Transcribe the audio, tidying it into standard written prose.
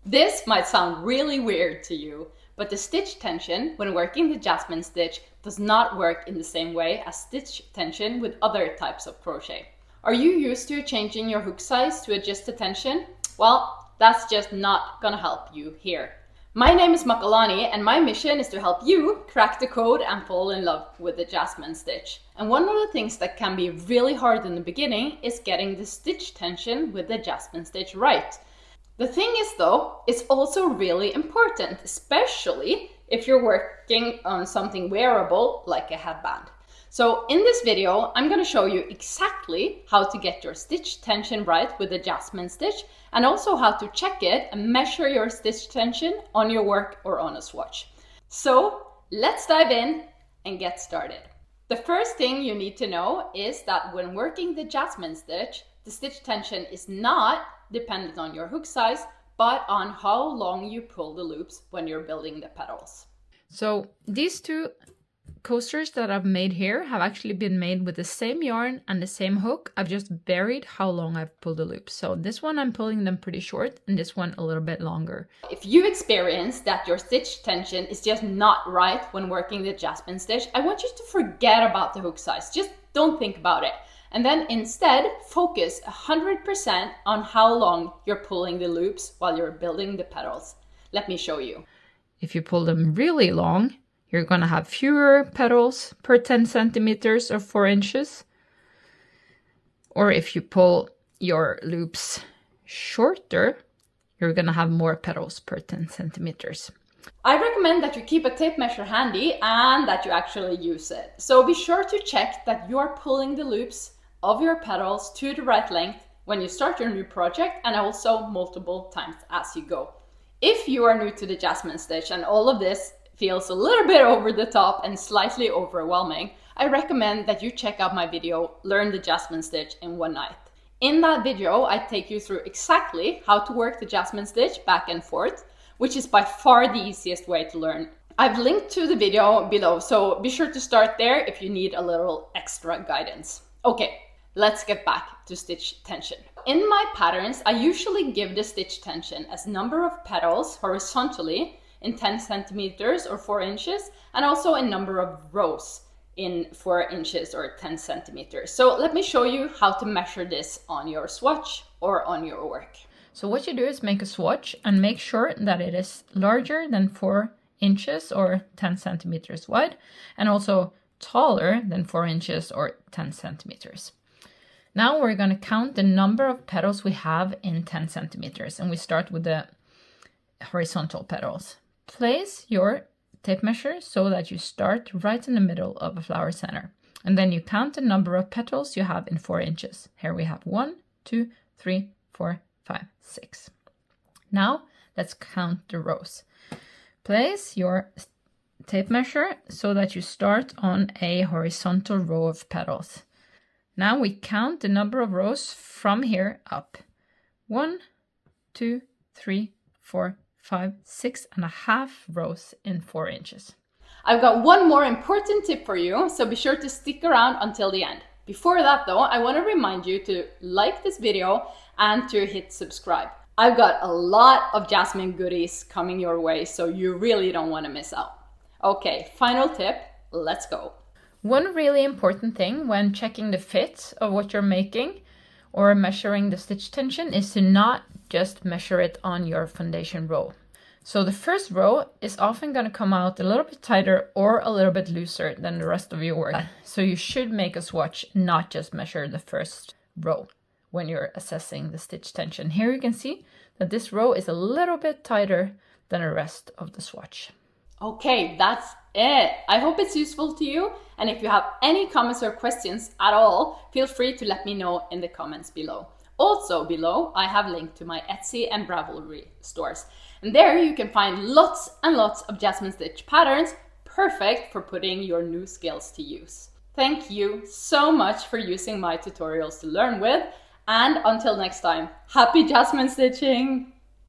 This might sound really weird to you, but the stitch tension when working the Jasmine stitch does not work in the same way as stitch tension with other types of crochet. Are you used to changing your hook size to adjust the tension? Well, that's just not gonna help you here. My name is Makalani and my mission is to help you crack the code and fall in love with the Jasmine stitch. And one of the things that can be really hard in the beginning is getting the stitch tension with the Jasmine stitch right. The thing is though, it's also really important, especially if you're working on something wearable like a headband. So in this video, I'm going to show you exactly how to get your stitch tension right with the Jasmine stitch, and also how to check it and measure your stitch tension on your work or on a swatch. So let's dive in and get started. The first thing you need to know is that when working the Jasmine stitch, the stitch tension is not dependent on your hook size, but on how long you pull the loops when you're building the petals. So these two coasters that I've made here have actually been made with the same yarn and the same hook. I've just varied how long I've pulled the loops. So this one I'm pulling them pretty short and this one a little bit longer. If you experience that your stitch tension is just not right when working the Jasmine stitch, I want you to forget about the hook size. Just don't think about it. And then instead focus 100% on how long you're pulling the loops while you're building the petals. Let me show you. If you pull them really long, you're going to have fewer petals per 10 centimeters or 4 inches. Or if you pull your loops shorter, you're going to have more petals per 10 centimeters. I recommend that you keep a tape measure handy and that you actually use it. So be sure to check that you're pulling the loops of your petals to the right length when you start your new project, and also multiple times as you go. If you are new to the Jasmine stitch and all of this feels a little bit over the top and slightly overwhelming, I recommend that you check out my video, Learn the Jasmine Stitch in One Night. In that video, I take you through exactly how to work the Jasmine stitch back and forth, which is by far the easiest way to learn. I've linked to the video below, so be sure to start there if you need a little extra guidance. Okay, let's get back to stitch tension. In my patterns, I usually give the stitch tension as number of petals horizontally in 10 centimeters or 4 inches, and also a number of rows in 4 inches or 10 centimeters. So let me show you how to measure this on your swatch or on your work. So what you do is make a swatch and make sure that it is larger than 4 inches or 10 centimeters wide, and also taller than 4 inches or 10 centimeters. Now we're going to count the number of petals we have in 10 centimeters, and we start with the horizontal petals. Place your tape measure so that you start right in the middle of a flower center, and then you count the number of petals you have in 4 inches. Here we have 1, 2, 3, 4, 5, 6. Now let's count the rows. Place your tape measure so that you start on a horizontal row of petals. Now we count the number of rows from here up. 1, 2, 3, 4, 5, 6.5 rows in 4 inches. I've got one more important tip for you, so be sure to stick around until the end. Before that though, I want to remind you to like this video and to hit subscribe. I've got a lot of Jasmine goodies coming your way, so you really don't want to miss out. Okay, final tip, let's go. One really important thing when checking the fit of what you're making or measuring the stitch tension is to not just measure it on your foundation row. So the first row is often going to come out a little bit tighter or a little bit looser than the rest of your work. So you should make a swatch, not just measure the first row when you're assessing the stitch tension. Here you can see that this row is a little bit tighter than the rest of the swatch. Okay, that's it. I hope it's useful to you, and if you have any comments or questions at all, feel free to let me know in the comments below. Also below, I have linked to my Etsy and Ravelry stores, and there you can find lots and lots of Jasmine Stitch patterns, perfect for putting your new skills to use. Thank you so much for using my tutorials to learn with, and until next time, happy Jasmine stitching!